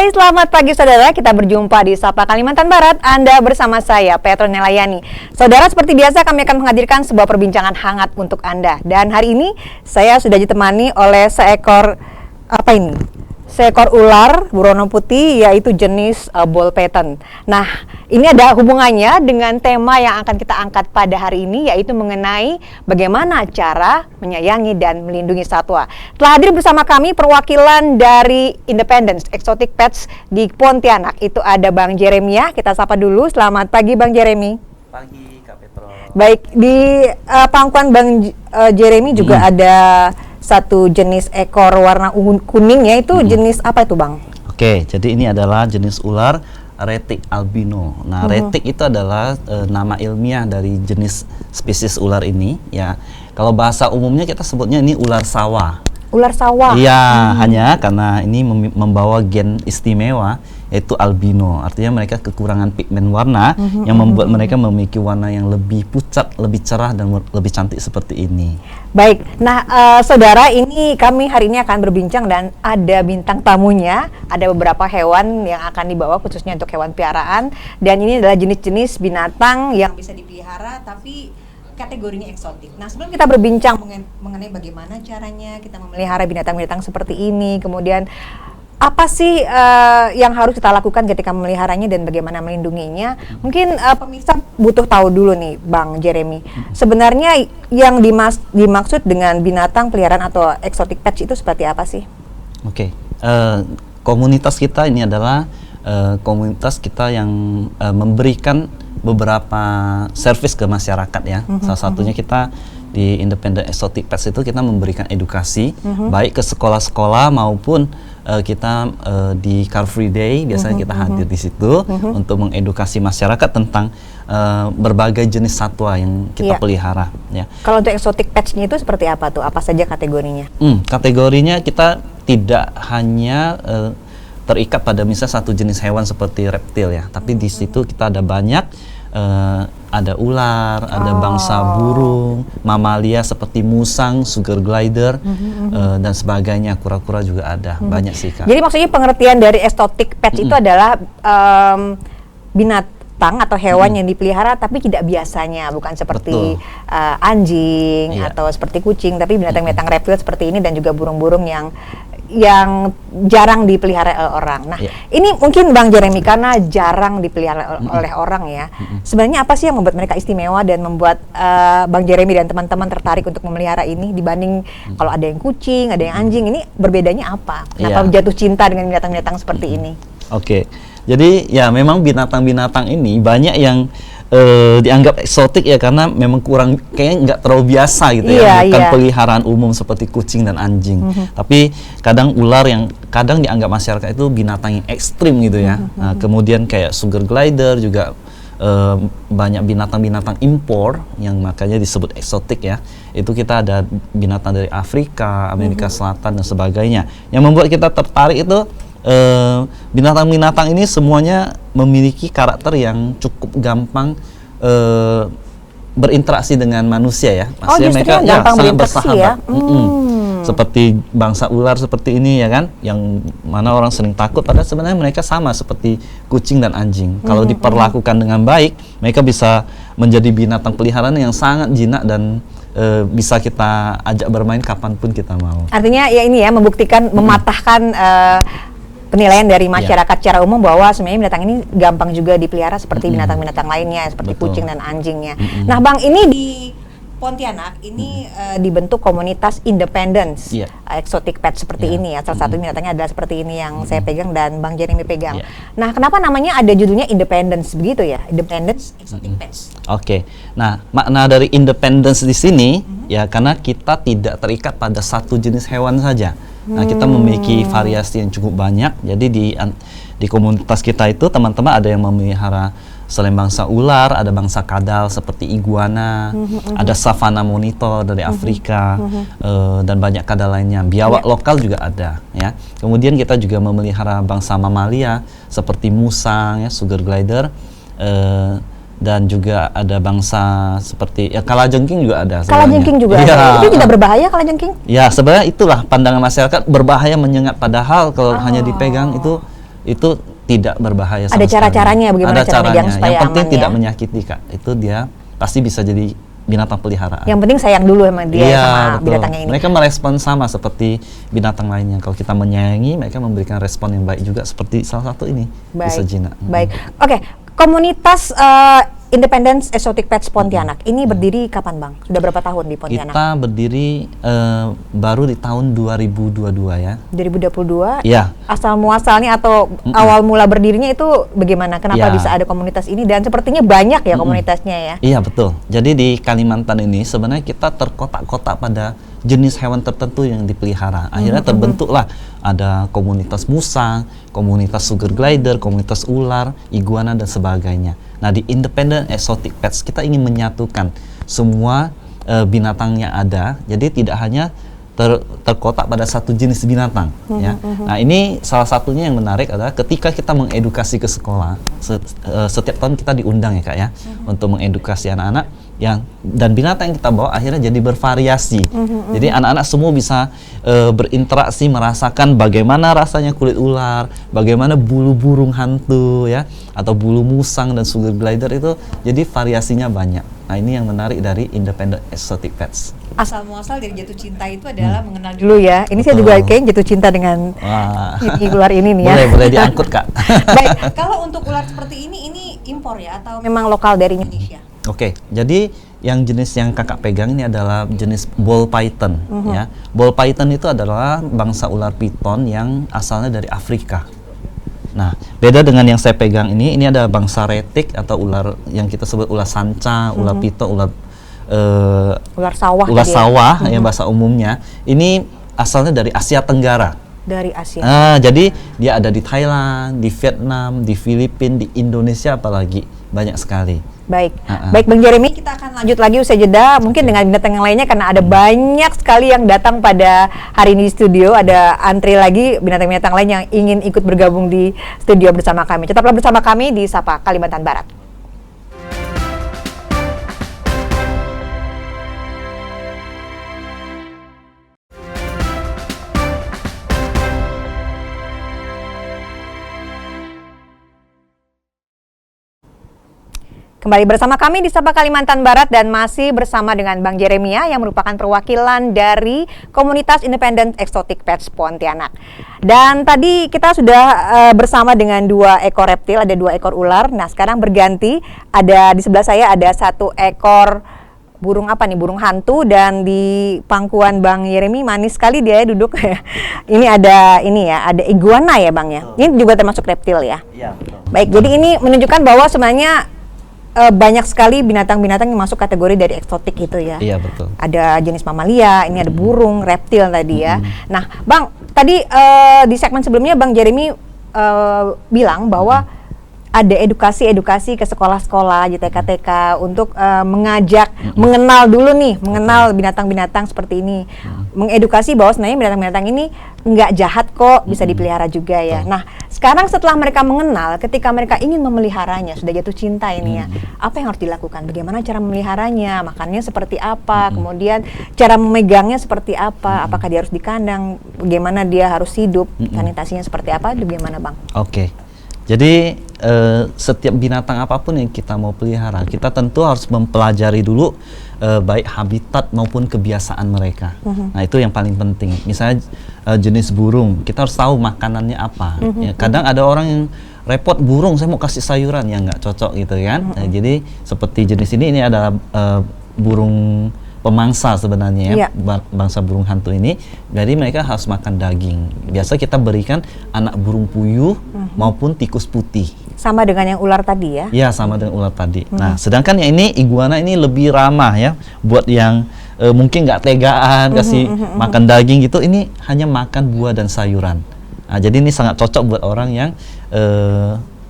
Hai, selamat pagi saudara. Kita berjumpa di Sapa Kalimantan Barat. Anda bersama saya, Petro Nelayani. Saudara, seperti biasa kami akan menghadirkan sebuah perbincangan hangat untuk Anda. Dan hari ini saya sudah ditemani oleh seekor ular burono putih, yaitu jenis ball python. Nah, ini ada hubungannya dengan tema yang akan kita angkat pada hari ini, yaitu mengenai bagaimana cara menyayangi dan melindungi satwa. Telah hadir bersama kami perwakilan dari Independence Exotic Pets di Pontianak. Itu ada Bang Jeremia. Kita sapa dulu. Selamat pagi Bang Jeremy. Pagi Kak Petro. Baik, di pangkuan Bang Jeremy juga ada satu jenis ekor warna kuning, yaitu jenis apa itu Bang? Oke, jadi ini adalah jenis ular retic albino. Nah, retic itu adalah nama ilmiah dari jenis spesies ular ini. Ya, kalau bahasa umumnya kita sebutnya ini ular sawah. Ular sawah? Iya, hanya karena ini membawa gen istimewa, yaitu albino. Artinya mereka kekurangan pigmen warna yang membuat mereka memiliki warna yang lebih pucat, lebih cerah, dan lebih cantik seperti ini. Baik, nah saudara, ini kami hari ini akan berbincang dan ada bintang tamunya. Ada beberapa hewan yang akan dibawa khususnya untuk hewan piaraan. Dan ini adalah jenis-jenis binatang yang bisa dipelihara tapi kategorinya eksotik. Nah, sebelum kita berbincang mengenai bagaimana caranya kita memelihara binatang-binatang seperti ini, kemudian apa sih yang harus kita lakukan ketika memeliharanya dan bagaimana melindunginya? Mungkin pemirsa butuh tahu dulu nih, Bang Jeremy. Sebenarnya yang dimaksud dengan binatang peliharaan atau exotic pets itu seperti apa sih? Oke, komunitas kita ini adalah komunitas kita yang memberikan beberapa service ke masyarakat ya. Salah satunya kita di Independent Exotic Pets itu kita memberikan edukasi baik ke sekolah-sekolah maupun kita di Car Free Day biasanya kita hadir di situ untuk mengedukasi masyarakat tentang berbagai jenis satwa yang kita pelihara ya. Kalau untuk exotic pets-nya itu seperti apa tuh? Apa saja kategorinya? Kategorinya kita tidak hanya terikat pada misalnya satu jenis hewan seperti reptil ya, tapi di situ kita ada banyak. Ada ular, ada bangsa burung, mamalia seperti musang, sugar glider, dan sebagainya, kura-kura juga ada, banyak sih Kak. Jadi maksudnya pengertian dari exotic pets itu adalah binatang atau hewan yang dipelihara tapi tidak biasanya, bukan seperti anjing atau seperti kucing, tapi binatang-binatang reptil seperti ini dan juga burung-burung yang jarang dipelihara orang. Nah, ini mungkin Bang Jeremy karena jarang dipelihara oleh orang ya. Sebenarnya apa sih yang membuat mereka istimewa dan membuat Bang Jeremy dan teman-teman tertarik untuk memelihara ini dibanding kalau ada yang kucing, ada yang anjing, ini berbedanya apa? Kenapa jatuh cinta dengan binatang-binatang seperti ini? Oke. Jadi ya memang binatang-binatang ini banyak yang dianggap eksotik ya karena memang kurang, kayaknya nggak terlalu biasa gitu ya, bukan peliharaan umum seperti kucing dan anjing. Tapi kadang ular yang kadang dianggap masyarakat itu binatang yang ekstrim gitu ya. Nah, kemudian kayak sugar glider juga banyak binatang-binatang impor yang makanya disebut eksotik ya. Itu kita ada binatang dari Afrika, Amerika Selatan dan sebagainya. Yang membuat kita tertarik itu binatang-binatang ini semuanya memiliki karakter yang cukup gampang berinteraksi dengan manusia ya. Maksudnya mereka sangat bersahabat. Seperti bangsa ular seperti ini ya kan, yang mana orang sering takut, padahal sebenarnya mereka sama seperti kucing dan anjing. Kalau diperlakukan dengan baik, mereka bisa menjadi binatang peliharaan yang sangat jinak dan bisa kita ajak bermain kapanpun kita mau. Artinya ya ini ya, membuktikan, mematahkan penilaian dari masyarakat secara umum bahwa sebenarnya binatang ini gampang juga dipelihara seperti binatang-binatang lainnya, seperti kucing dan anjingnya. Nah Bang, ini di Pontianak ini dibentuk komunitas Independence Exotic Pet seperti ini ya. Salah satu binatangnya adalah seperti ini yang saya pegang dan Bang Jeremy pegang. Nah, kenapa namanya ada judulnya Independence begitu ya? Independence Exotic Pets. Oke. Nah, makna dari independence di sini ya karena kita tidak terikat pada satu jenis hewan saja. Nah, kita memiliki variasi yang cukup banyak. Jadi di komunitas kita itu teman-teman ada yang memelihara selain bangsa ular, ada bangsa kadal seperti iguana, ada savana monitor dari Afrika, dan banyak kadal lainnya. Biawak lokal juga ada ya. Kemudian kita juga memelihara bangsa mamalia seperti musang ya, sugar glider, dan juga ada bangsa seperti ya kalajengking juga ada. Kalajengking juga ada. Itu tidak berbahaya kalajengking? Ya, sebenarnya itulah pandangan masyarakat, berbahaya menyengat, padahal kalau hanya dipegang itu itu tidak berbahaya sama Ada sekali. cara-caranya bagaimana Ada cara caranya. megang supaya Yang penting aman tidak ya? menyakiti, Kak. Itu dia pasti bisa jadi binatang peliharaan. Yang penting sayang dulu sama dia Iya, sama betul. binatangnya ini. Mereka merespon sama seperti binatang lainnya. Kalau kita menyayangi, mereka memberikan respon yang baik juga seperti salah satu ini, bisa jinak. Baik. Oke, komunitas Independence Exotic Pets Pontianak ini berdiri kapan, Bang? Sudah berapa tahun di Pontianak? Kita berdiri baru di tahun 2022 ya. 2022. Iya. Asal muasalnya atau awal mula berdirinya itu bagaimana? Kenapa Ya. bisa ada komunitas ini dan sepertinya banyak ya komunitasnya ya? Iya, betul. Jadi di Kalimantan ini sebenarnya kita terkotak-kotak pada jenis hewan tertentu yang dipelihara. Akhirnya terbentuklah ada komunitas musang, komunitas sugar glider, komunitas ular, iguana dan sebagainya. Nah, di Independent Exotic Pets kita ingin menyatukan semua binatang yang ada. Jadi tidak hanya terkotak pada satu jenis binatang ya. Nah, ini salah satunya yang menarik adalah ketika kita mengedukasi ke sekolah, setiap tahun kita diundang ya, Kak ya, untuk mengedukasi anak-anak dan binatang yang kita bawa akhirnya jadi bervariasi. Jadi anak-anak semua bisa berinteraksi, merasakan bagaimana rasanya kulit ular, bagaimana bulu burung hantu ya, atau bulu musang dan sugar glider itu, jadi variasinya banyak. Nah, ini yang menarik dari Independent Exotic Pets. Asal muasal dari jatuh cinta itu adalah mengenal dulu ya. Ini saya juga kayaknya jatuh cinta dengan ular ini nih ya. Boleh diangkut, Kak. Baik, kalau untuk ular seperti ini impor ya atau memang lokal dari Indonesia? Oke, jadi yang jenis yang kakak pegang ini adalah jenis ball python ya. Ball python itu adalah bangsa ular piton yang asalnya dari Afrika. Nah, beda dengan yang saya pegang ini ada bangsa retik atau ular yang kita sebut ular sanca, ular piton, ular sawah ya bahasa umumnya. Ini asalnya dari Asia Tenggara. Dari Asia. Jadi dia ada di Thailand, di Vietnam, di Filipina, di Indonesia apalagi banyak sekali. Baik, baik Bang Jeremy, kita akan lanjut lagi usai jeda. Mungkin dengan binatang yang lainnya karena ada banyak sekali yang datang pada hari ini di studio. Ada antri lagi binatang-binatang lain yang ingin ikut bergabung di studio bersama kami. Tetaplah bersama kami di Sapa Kalimantan Barat. Kembali bersama kami di Sapa Kalimantan Barat dan masih bersama dengan Bang Jeremia yang merupakan perwakilan dari komunitas Independent Exotic Pets Pontianak. Dan tadi kita sudah bersama dengan 2 ekor reptil, ada 2 ekor ular. Nah, sekarang berganti, ada di sebelah saya ada 1 ekor burung burung hantu, dan di pangkuan Bang Jeremy manis sekali dia duduk. Ini ada ada iguana ya, Bang ya. Ini juga termasuk reptil ya. Iya, betul. Baik, jadi ini menunjukkan bahwa sebenarnya banyak sekali binatang-binatang yang masuk kategori dari eksotik itu ya. Iya, betul. Ada jenis mamalia, ini ada burung, reptil tadi ya. Nah, Bang, tadi di segmen sebelumnya Bang Jeremy bilang bahwa ada edukasi ke sekolah-sekolah, di TK-TK untuk mengajak, mengenal dulu nih, mengenal binatang-binatang seperti ini. Mengedukasi bahwa sebenarnya binatang-binatang ini nggak jahat kok, bisa dipelihara juga ya. Nah, sekarang setelah mereka mengenal, ketika mereka ingin memeliharanya, sudah jatuh cinta ini ya, apa yang harus dilakukan? Bagaimana cara memeliharanya? Makannya seperti apa? Kemudian cara memegangnya seperti apa? Apakah dia harus di kandang? Bagaimana dia harus hidup? Sanitasinya seperti apa? Bagaimana, Bang? Oke. Jadi setiap binatang apapun yang kita mau pelihara, kita tentu harus mempelajari dulu baik habitat maupun kebiasaan mereka. Nah, itu yang paling penting. Misalnya jenis burung, kita harus tahu makanannya apa. Ya, kadang ada orang yang repot, burung saya mau kasih sayuran, yang nggak cocok gitu kan. Nah, jadi seperti jenis ini adalah burung pemangsa sebenarnya ya, bangsa burung hantu ini. Jadi mereka harus makan daging. Biasa kita berikan anak burung puyuh maupun tikus putih. Sama dengan yang ular tadi ya? Iya, sama dengan ular tadi. Nah, sedangkan yang ini iguana ini lebih ramah ya, buat yang mungkin nggak tegaan kasih makan daging gitu. Ini hanya makan buah dan sayuran. Nah, jadi ini sangat cocok buat orang yang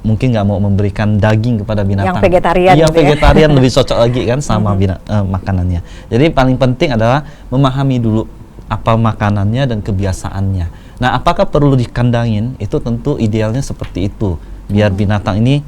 mungkin nggak mau memberikan daging kepada binatang. Yang vegetarian. Iya, vegetarian lebih cocok lagi kan sama makanannya. Jadi paling penting adalah memahami dulu apa makanannya dan kebiasaannya. Nah, apakah perlu dikandangin? Itu tentu idealnya seperti itu. Biar binatang ini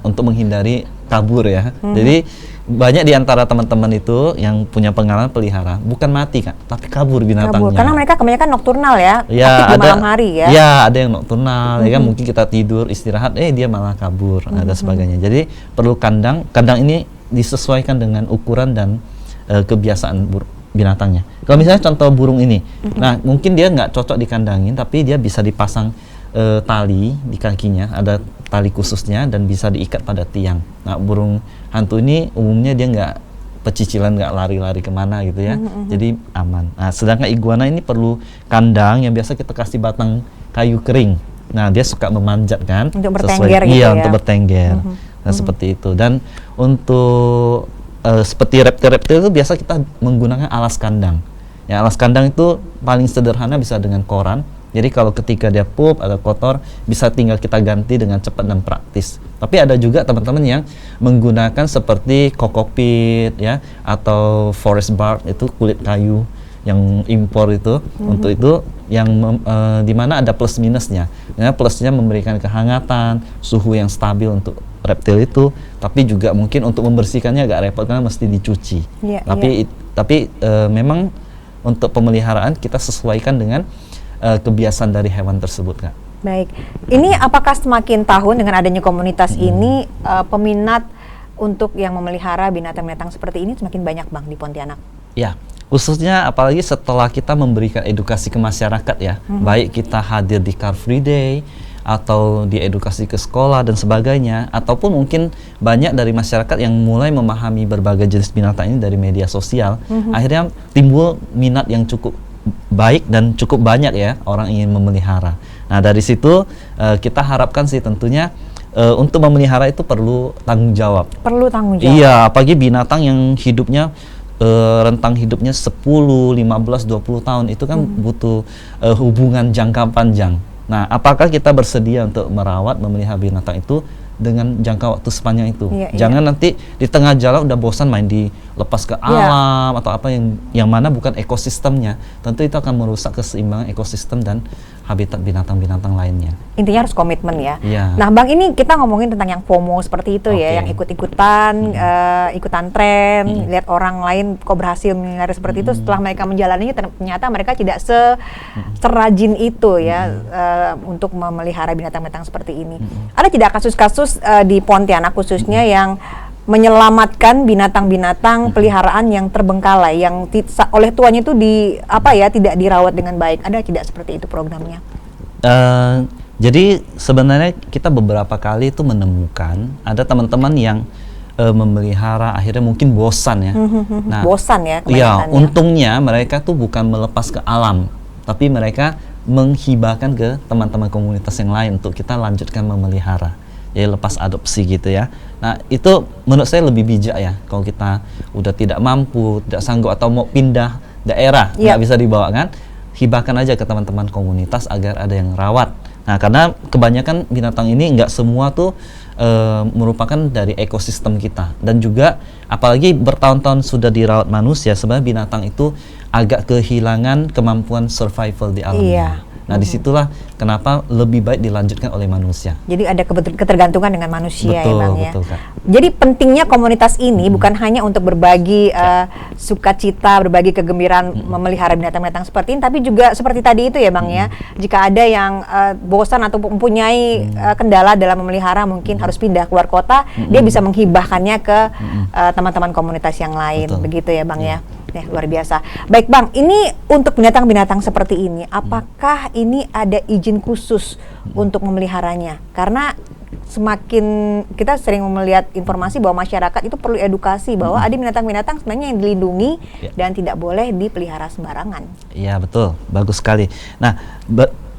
untuk menghindari kabur ya. Jadi banyak di antara teman-teman itu yang punya pengalaman pelihara bukan mati Kak, tapi kabur binatangnya. Kabur. Karena mereka kebanyakan nokturnal ya, Ya, aktif di malam hari ya. Ya, ada yang nokturnal, ya kan mungkin kita tidur istirahat, dia malah kabur, dan sebagainya. Jadi perlu kandang. Kandang ini disesuaikan dengan ukuran dan kebiasaan binatangnya. Kalau misalnya contoh burung ini, nah mungkin dia nggak cocok dikandangin, tapi dia bisa dipasang tali di kakinya, ada tali khususnya dan bisa diikat pada tiang. Nah, burung hantu ini umumnya dia nggak pecicilan, nggak lari-lari kemana gitu ya, jadi aman. Nah, sedangkan iguana ini perlu kandang yang biasa kita kasih batang kayu kering. Nah, dia suka memanjat kan, untuk bertengger gitu iya, ya. untuk bertengger. Nah, seperti itu. Dan untuk seperti reptil-reptil itu biasa kita menggunakan alas kandang. Ya, alas kandang itu paling sederhana bisa dengan koran. Jadi kalau ketika dia pup atau kotor bisa tinggal kita ganti dengan cepat dan praktis. Tapi ada juga teman-teman yang menggunakan seperti kokopit ya, atau forest bark, itu kulit kayu yang impor itu. Untuk itu yang di mana ada plus minusnya. Ya, plusnya memberikan kehangatan, suhu yang stabil untuk reptil itu, tapi juga mungkin untuk membersihkannya agak repot karena mesti dicuci. Tapi memang untuk pemeliharaan kita sesuaikan dengan kebiasaan dari hewan tersebut, Kak. Baik, ini apakah semakin tahun dengan adanya komunitas ini peminat untuk yang memelihara binatang-binatang seperti ini semakin banyak Bang di Pontianak? Ya, khususnya apalagi setelah kita memberikan edukasi ke masyarakat ya, baik kita hadir di Car Free Day atau diedukasi ke sekolah dan sebagainya, ataupun mungkin banyak dari masyarakat yang mulai memahami berbagai jenis binatang ini dari media sosial, akhirnya timbul minat yang cukup baik dan cukup banyak ya orang ingin memelihara. Nah, dari situ kita harapkan sih tentunya untuk memelihara itu perlu tanggung jawab. Perlu tanggung jawab. Iya, apalagi binatang yang hidupnya rentang hidupnya 10, 15, 20 tahun itu kan butuh hubungan jangka panjang. Nah, apakah kita bersedia untuk merawat, memelihara binatang itu dengan jangka waktu sepanjang itu? Jangan nanti di tengah jalan udah bosan main dilepas ke alam atau apa yang mana bukan ekosistemnya. Tentu itu akan merusak keseimbangan ekosistem dan habitat binatang-binatang lainnya. Intinya harus komitmen ya. Nah, Bang, ini kita ngomongin tentang yang FOMO seperti itu ya, yang ikut-ikutan, ikutan tren, lihat orang lain kok berhasil memelihara seperti itu, setelah mereka menjalaninya ternyata mereka tidak serajin itu ya untuk memelihara binatang-binatang seperti ini. Ada tidak kasus-kasus di Pontianak khususnya yang menyelamatkan binatang-binatang peliharaan yang terbengkalai, yang oleh tuannya itu tidak dirawat dengan baik? Ada tidak seperti itu programnya? Jadi sebenarnya kita beberapa kali itu menemukan ada teman-teman yang memelihara akhirnya mungkin bosan ya. Nah, bosan ya. Iya, untungnya mereka tuh bukan melepas ke alam, tapi mereka menghibahkan ke teman-teman komunitas yang lain untuk kita lanjutkan memelihara. Ya, lepas adopsi gitu ya. Nah, itu menurut saya lebih bijak ya. Kalau kita udah tidak mampu, tidak sanggup atau mau pindah daerah, nggak bisa dibawa kan, hibahkan aja ke teman-teman komunitas agar ada yang rawat. Nah, karena kebanyakan binatang ini nggak semua tuh merupakan dari ekosistem kita. Dan juga apalagi bertahun-tahun sudah dirawat manusia, sebenarnya binatang itu agak kehilangan kemampuan survival di alamnya. Nah, disitulah kenapa lebih baik dilanjutkan oleh manusia. Jadi ada ketergantungan dengan manusia. Betul, ya Bang ya. Betul, Kak. Jadi pentingnya komunitas ini bukan hanya untuk berbagi sukacita, berbagi kegembiraan memelihara binatang-binatang seperti ini, tapi juga seperti tadi itu ya Bang ya. Jika ada yang bosan atau mempunyai kendala dalam memelihara, mungkin harus pindah keluar kota, dia bisa menghibahkannya ke teman-teman komunitas yang lain. Betul. Begitu ya Bang ya. Luar biasa. Baik Bang, ini untuk binatang-binatang seperti ini, apakah ini ada izin khusus untuk memeliharanya? Karena semakin kita sering melihat informasi bahwa masyarakat itu perlu edukasi bahwa ada binatang-binatang sebenarnya yang dilindungi dan tidak boleh dipelihara sembarangan. Iya, betul. Bagus sekali. Nah,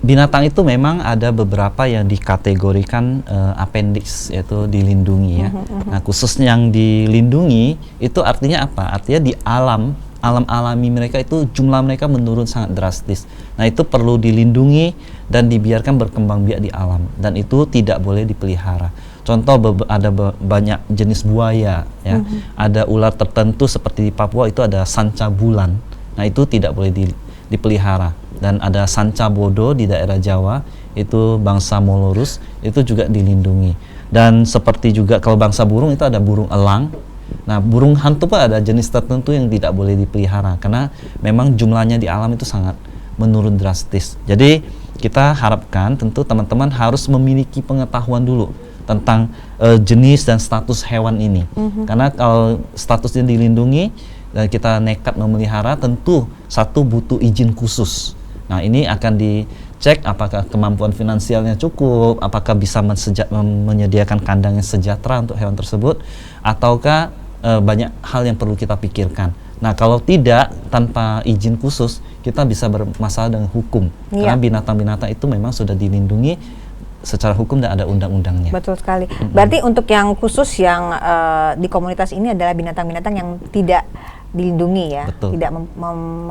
binatang itu memang ada beberapa yang dikategorikan appendix, yaitu dilindungi ya. Nah, khususnya yang dilindungi itu artinya apa? Artinya di alam alami mereka itu jumlah mereka menurun sangat drastis. Nah, itu perlu dilindungi dan dibiarkan berkembang biak di alam, dan itu tidak boleh dipelihara. Contoh ada banyak jenis buaya ya. Ada ular tertentu seperti di Papua itu ada sanca bulan. Nah, itu tidak boleh dipelihara. Dan ada sanca bodo di daerah Jawa, itu bangsa Molorus, itu juga dilindungi. Dan seperti juga kalau bangsa burung itu ada burung elang. Nah, burung hantu pun ada jenis tertentu yang tidak boleh dipelihara karena memang jumlahnya di alam itu sangat menurun drastis. Jadi kita harapkan tentu teman-teman harus memiliki pengetahuan dulu tentang jenis dan status hewan ini. Karena kalau statusnya dilindungi dan kita nekat memelihara, tentu satu butuh izin khusus. Nah, ini akan dicek apakah kemampuan finansialnya cukup, apakah bisa menyediakan kandang yang sejahtera untuk hewan tersebut, ataukah banyak hal yang perlu kita pikirkan. Nah, kalau tidak, tanpa izin khusus, kita bisa bermasalah dengan hukum. Karena binatang-binatang itu memang sudah dilindungi secara hukum dan ada undang-undangnya. Betul sekali. Berarti untuk yang khusus yang di komunitas ini adalah binatang-binatang yang tidak dilindungi ya, Betul. tidak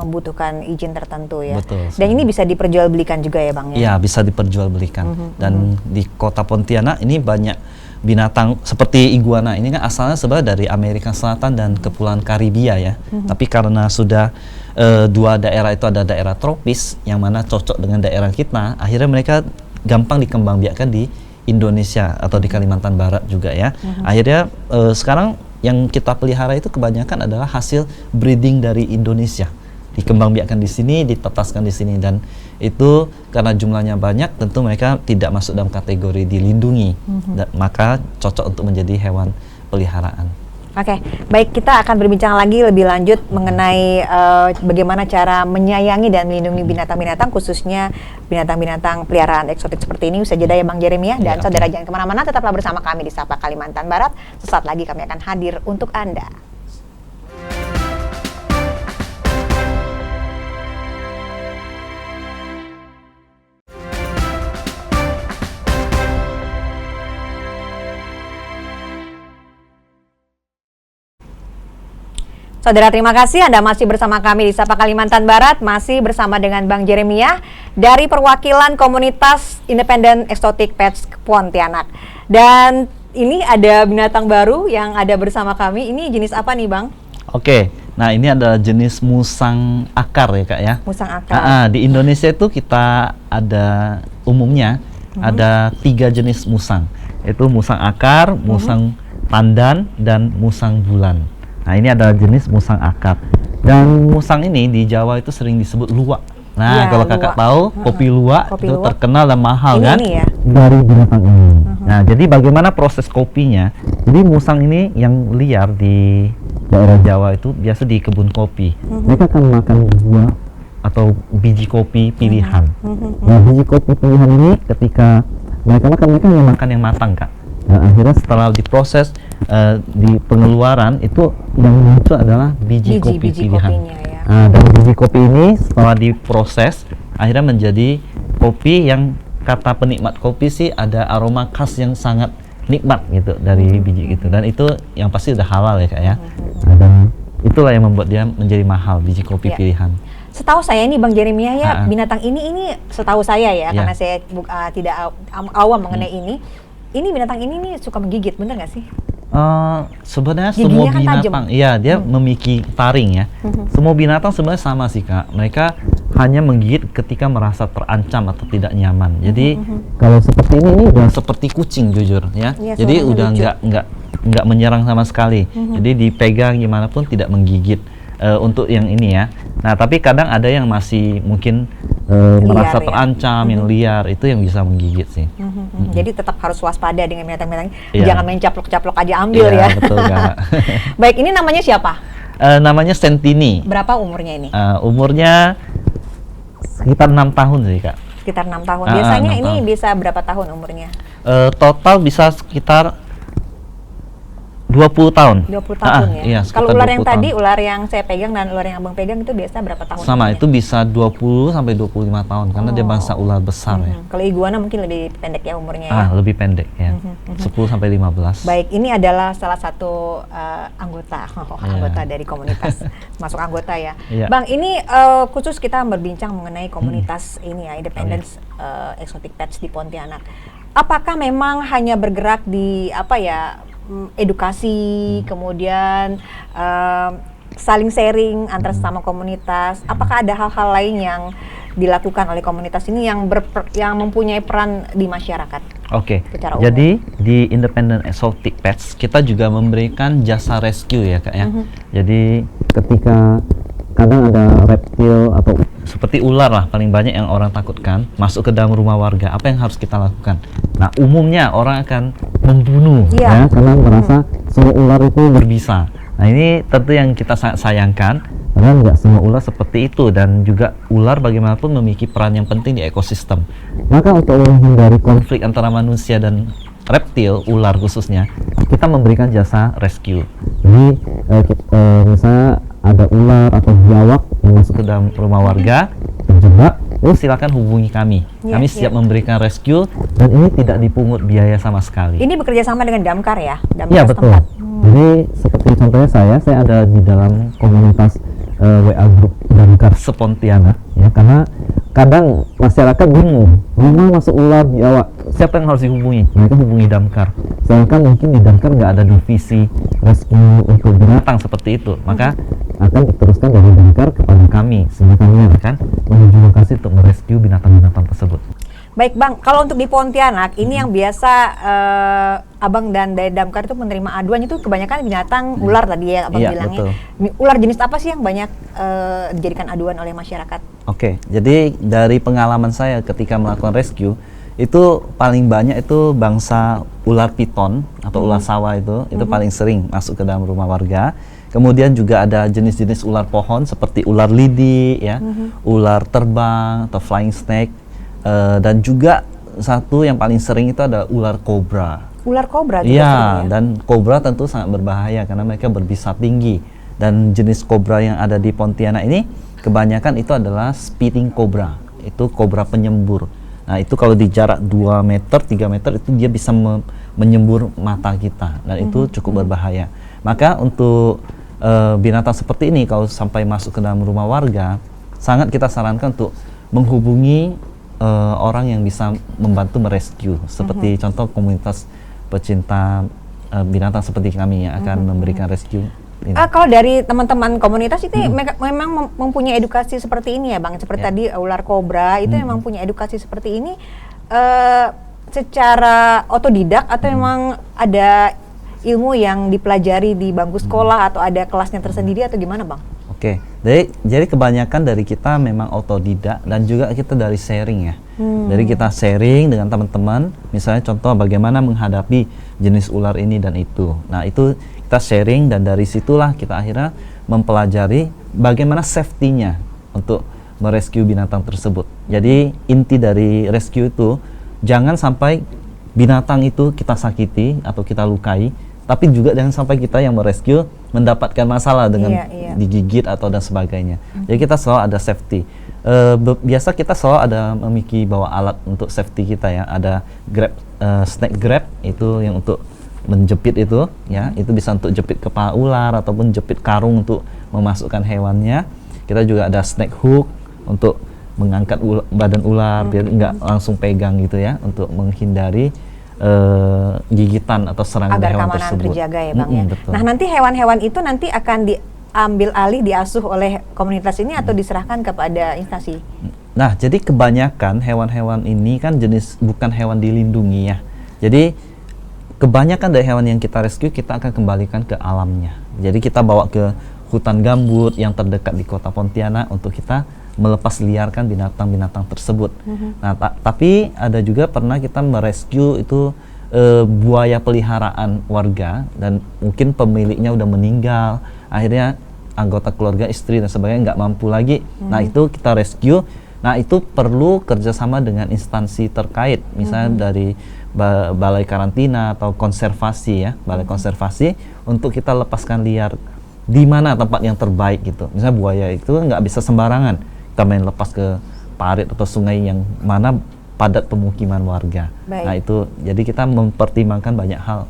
membutuhkan izin tertentu ya. Betul. Dan ini bisa diperjualbelikan juga ya Bang ya? Ya, bisa diperjualbelikan. Dan di Kota Pontianak ini banyak binatang seperti iguana. Ini kan asalnya sebenarnya dari Amerika Selatan dan Kepulauan Karibia ya. Tapi karena sudah dua daerah itu ada daerah tropis yang mana cocok dengan daerah kita, akhirnya mereka gampang dikembangbiakkan di Indonesia atau di Kalimantan Barat juga ya. Akhirnya sekarang yang kita pelihara itu kebanyakan adalah hasil breeding dari Indonesia, dikembangbiakkan di sini, ditetaskan di sini, dan itu karena jumlahnya banyak tentu mereka tidak masuk dalam kategori dilindungi, maka cocok untuk menjadi hewan peliharaan. Oke, baik, kita akan berbincang lagi lebih lanjut mengenai bagaimana cara menyayangi dan melindungi binatang-binatang, khususnya binatang-binatang peliharaan eksotik seperti ini. Usai jeda ya Bang Jeremiah, dan saudara jangan kemana-mana, tetaplah bersama kami di Sapa Kalimantan Barat. Sesaat lagi kami akan hadir untuk Anda. Saudara, terima kasih Anda masih bersama kami di Sapa Kalimantan Barat, masih bersama dengan Bang Jeremiah dari perwakilan komunitas independen eksotik Pets Pontianak. Dan ini ada binatang baru yang ada bersama kami. Ini jenis apa nih Bang? Oke, nah ini adalah jenis musang akar ya Kak ya. Musang akar. Di Indonesia itu kita ada umumnya ada 3 jenis musang, yaitu musang akar, musang pandan, dan musang bulan. Nah, ini adalah jenis musang akar. Dan musang ini di Jawa itu sering disebut luwak. Nah, kalau Kakak tahu, kopi luwak itu luwak terkenal dan mahal kan? Ini ya? Dari binatang ini. Nah, jadi bagaimana proses kopinya? Jadi musang ini yang liar di daerah Jawa itu biasa di kebun kopi. Mereka akan makan buah atau biji kopi pilihan. Nah, biji kopi pilihan ini ketika mereka makan, mereka hanya makan yang matang, Kak. Nah, akhirnya setelah diproses di pengeluaran itu yang muncul adalah biji kopi pilihan. Ya. Dan biji kopi ini setelah diproses akhirnya menjadi kopi yang kata penikmat kopi sih ada aroma khas yang sangat nikmat gitu dari biji gitu, dan itu yang pasti udah halal ya Kak ya. Dan itulah yang membuat dia menjadi mahal, biji kopi pilihan. Setahu saya ini Bang Jeremiah ya, binatang ini setahu saya ya, karena saya tidak awam mengenai ini binatang ini nih suka menggigit, bener nggak sih? Sebenarnya giginya semua kan binatang, iya dia memiliki taring ya. Semua binatang sebenarnya sama sih Kak. Mereka hanya menggigit ketika merasa terancam atau tidak nyaman. Jadi kalau seperti ini udah seperti kucing jujur ya. Jadi udah nggak menyerang sama sekali. Jadi dipegang gimana pun tidak menggigit. Untuk yang ini ya. Nah, tapi kadang ada yang masih mungkin merasa terancam, yang liar, itu yang bisa menggigit sih. Jadi tetap harus waspada dengan binatang-binatang. Jangan main caplok-caplok aja ambil ya. Betul Kak. Baik, ini namanya siapa? Namanya Sentini. Berapa umurnya ini? Umurnya sekitar 6 tahun sih Kak. Sekitar 6 tahun. Biasanya 6 ini tahun. Bisa berapa tahun umurnya? Total bisa sekitar 20 tahun. 20 tahun ya? Iya, kalau ular yang tadi, ular yang saya pegang dan ular yang Abang pegang itu biasa berapa tahun? Sama, itu bisa 20 sampai 25 tahun karena dia bangsa ular besar ya. Kalau iguana mungkin lebih pendek ya umurnya ya? Lebih pendek ya. 10 sampai 15. Baik, ini adalah salah satu anggota dari komunitas, masuk anggota ya. Bang, ini khusus kita berbincang mengenai komunitas ini ya, Independence Exotic Pets di Pontianak. Apakah memang hanya bergerak di edukasi, kemudian saling sharing antar sesama komunitas? Apakah ada hal-hal lain yang dilakukan oleh komunitas ini yang mempunyai peran di masyarakat? Oke, secara umum? jadi di Independent Exotic Pets kita juga memberikan jasa rescue ya Kak ya. Jadi ketika kadang ada reptil atau seperti ular lah paling banyak yang orang takutkan masuk ke dalam rumah warga, apa yang harus kita lakukan? Nah umumnya orang akan membunuh ya karena merasa semua ular itu berbisa. Nah ini tentu yang kita sangat sayangkan, karena nggak semua ular seperti itu, dan juga ular bagaimanapun memiliki peran yang penting di ekosistem. Maka untuk menghindari konflik antara manusia dan reptil, ular khususnya, kita memberikan jasa rescue. Jadi misalnya ada ular atau biawak yang masuk ke dalam rumah warga terjebak, silakan hubungi kami. Kami siap memberikan rescue, dan ini tidak dipungut biaya sama sekali. Ini bekerja sama dengan Damkar ya? Iya betul. Jadi seperti contohnya saya ada di dalam komunitas WA Group Damkar Sepontiana ya, karena kadang masyarakat bingung mana masuk ular biawak, siapa yang harus dihubungi? Mereka hubungi Damkar, sedangkan mungkin di Damkar nggak ada divisi rescue untuk binatang seperti itu, maka akan diteruskan dari Damkar kepada kami, sehingga kami akan menuju lokasi untuk merescue binatang-binatang tersebut. Baik Bang, kalau untuk di Pontianak ini yang biasa Abang dan dari Damkar itu menerima aduan itu kebanyakan binatang ular tadi ya Abang bilangnya. Betul. Ular jenis apa sih yang banyak dijadikan aduan oleh masyarakat? Oke, jadi dari pengalaman saya ketika melakukan rescue itu paling banyak itu bangsa ular piton atau ular sawah itu paling sering masuk ke dalam rumah warga. Kemudian juga ada jenis-jenis ular pohon seperti ular lidi ya, ular terbang atau flying snake. Dan juga satu yang paling sering itu ada ular kobra. Ular kobra? Iya, dan kobra tentu sangat berbahaya karena mereka berbisa tinggi. Dan jenis kobra yang ada di Pontianak ini kebanyakan itu adalah spitting cobra. Itu kobra penyembur. Nah itu kalau di jarak 2 meter, 3 meter itu dia bisa menyembur mata kita. Dan itu cukup berbahaya. Maka untuk binatang seperti ini kalau sampai masuk ke dalam rumah warga, sangat kita sarankan untuk menghubungi orang yang bisa membantu merescue, seperti contoh komunitas pecinta binatang seperti kami yang akan memberikan rescue. Kalau dari teman-teman komunitas itu memang mempunyai edukasi seperti ini ya Bang, seperti tadi ular kobra itu memang punya edukasi seperti ini secara otodidak atau memang ada ilmu yang dipelajari di bangku sekolah atau ada kelasnya tersendiri atau gimana Bang? Oke, jadi kebanyakan dari kita memang otodidak dan juga kita dari sharing ya. Jadi kita sharing dengan teman-teman, misalnya contoh bagaimana menghadapi jenis ular ini dan itu. Nah itu kita sharing dan dari situlah kita akhirnya mempelajari bagaimana safety-nya untuk merescue binatang tersebut. Jadi inti dari rescue itu jangan sampai binatang itu kita sakiti atau kita lukai, tapi juga jangan sampai kita yang merescue mendapatkan masalah dengan digigit atau dan sebagainya. Jadi kita selalu ada safety. Biasa kita selalu ada memiliki bawa alat untuk safety kita ya. Ada grab, snake grab itu yang untuk menjepit itu ya. Itu bisa untuk jepit kepala ular ataupun jepit karung untuk memasukkan hewannya. Kita juga ada snake hook untuk mengangkat badan ular biar nggak langsung pegang gitu ya, untuk menghindari gigitan atau serangan agar hewan keamanan tersebut. Terjaga ya Bang ya. Betul. Nah nanti hewan-hewan itu nanti akan diambil alih, diasuh oleh komunitas ini atau diserahkan kepada instansi? Nah jadi kebanyakan hewan-hewan ini kan jenis bukan hewan dilindungi ya. Jadi kebanyakan dari hewan yang kita rescue kita akan kembalikan ke alamnya. Jadi kita bawa ke hutan gambut yang terdekat di kota Pontianak untuk kita melepas liarkan binatang-binatang tersebut. Nah, tapi ada juga pernah kita merescue itu buaya peliharaan warga dan mungkin pemiliknya udah meninggal, akhirnya anggota keluarga, istri dan sebagainya nggak mampu lagi. Nah itu kita rescue. Nah itu perlu kerjasama dengan instansi terkait, misalnya dari balai karantina atau konservasi ya, balai konservasi untuk kita lepaskan liar di mana tempat yang terbaik gitu. Misalnya buaya itu nggak bisa sembarangan kita main lepas ke parit atau sungai yang mana padat pemukiman warga. Baik. Nah itu jadi kita mempertimbangkan banyak hal.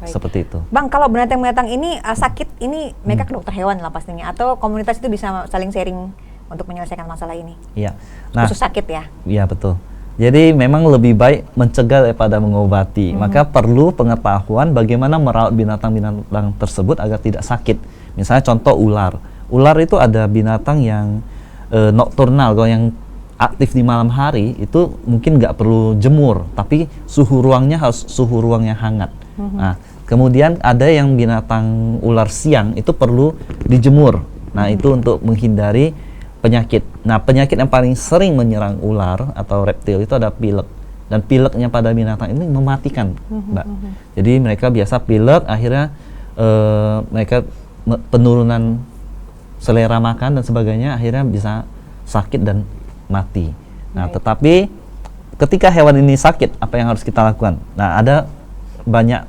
Baik. Seperti itu. Bang, kalau binatang-binatang ini sakit ini mereka ke dokter hewan lah pastinya, atau komunitas itu bisa saling sharing untuk menyelesaikan masalah ini? Iya. Nah, khusus sakit ya? Iya betul. Jadi memang lebih baik mencegah daripada mengobati. Maka perlu pengetahuan bagaimana merawat binatang-binatang tersebut agar tidak sakit. Misalnya contoh ular. Ular itu ada binatang yang nokturnal, kalau yang aktif di malam hari itu mungkin nggak perlu jemur, tapi suhu ruangnya harus suhu ruang yang hangat. Nah, kemudian ada yang binatang ular siang itu perlu dijemur. Nah, itu untuk menghindari penyakit. Nah, penyakit yang paling sering menyerang ular atau reptil itu ada pilek. Dan pileknya pada binatang ini mematikan, Mbak. Jadi mereka biasa pilek, akhirnya mereka penurunan selera makan dan sebagainya, akhirnya bisa sakit dan mati. Nah, tetapi ketika hewan ini sakit, apa yang harus kita lakukan? Nah, ada banyak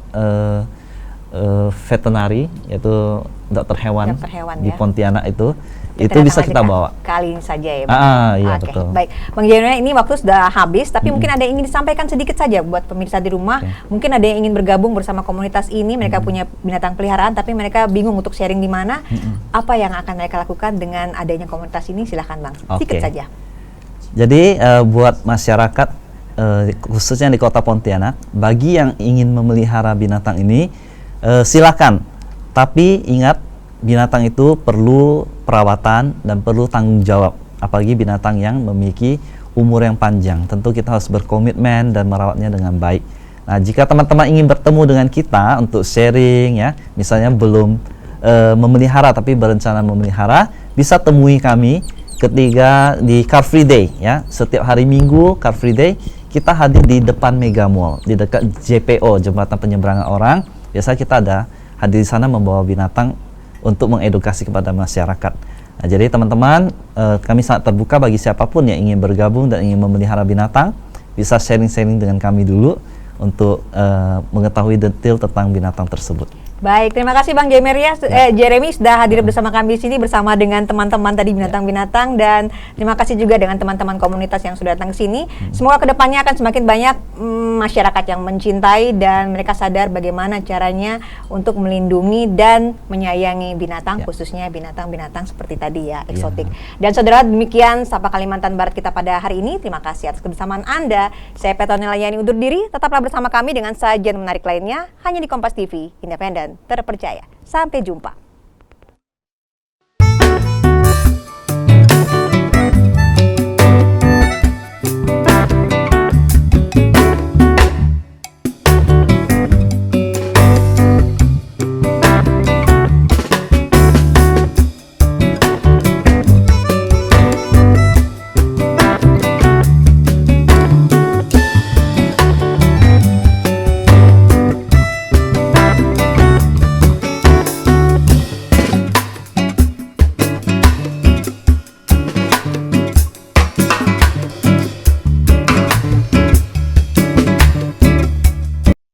veterinary, yaitu dokter hewan di Pontianak itu bisa kita bawa. Kali ini saja ya, Bang. Iya, Oke, betul. baik. Bang Jeremy, ini waktu sudah habis, tapi mungkin ada yang ingin disampaikan sedikit saja buat pemirsa di rumah. Mungkin ada yang ingin bergabung bersama komunitas ini, mereka punya binatang peliharaan, tapi mereka bingung untuk sharing di mana. Apa yang akan mereka lakukan dengan adanya komunitas ini? Silahkan Bang, sedikit saja. Jadi buat masyarakat, khususnya di Kota Pontianak, bagi yang ingin memelihara binatang ini, silakan. Tapi ingat, binatang itu perlu perawatan dan perlu tanggung jawab, apalagi binatang yang memiliki umur yang panjang. Tentu kita harus berkomitmen dan merawatnya dengan baik. Nah, jika teman-teman ingin bertemu dengan kita untuk sharing ya, misalnya belum memelihara tapi berencana memelihara, bisa temui kami ketiga di Car Free Day ya. Setiap hari Minggu Car Free Day kita hadir di depan Mega Mall, di dekat JPO, Jembatan Penyeberangan Orang. Biasa kita ada hadir di sana membawa binatang untuk mengedukasi kepada masyarakat. Nah, jadi teman-teman, kami sangat terbuka bagi siapapun yang ingin bergabung dan ingin memelihara binatang, bisa sharing-sharing dengan kami dulu untuk mengetahui detail tentang binatang tersebut. Baik, terima kasih Bang Jeremy sudah hadir bersama kami di sini bersama dengan teman-teman tadi binatang-binatang, dan terima kasih juga dengan teman-teman komunitas yang sudah datang ke sini. Semoga kedepannya akan semakin banyak masyarakat yang mencintai dan mereka sadar bagaimana caranya untuk melindungi dan menyayangi binatang, khususnya binatang-binatang seperti tadi ya, eksotik. Dan saudara, demikian Sapa Kalimantan Barat kita pada hari ini. Terima kasih atas kebersamaan Anda. Saya Petronella Yani undur diri. Tetaplah bersama kami dengan sajian menarik lainnya hanya di Kompas TV, independen, terpercaya. Sampai jumpa.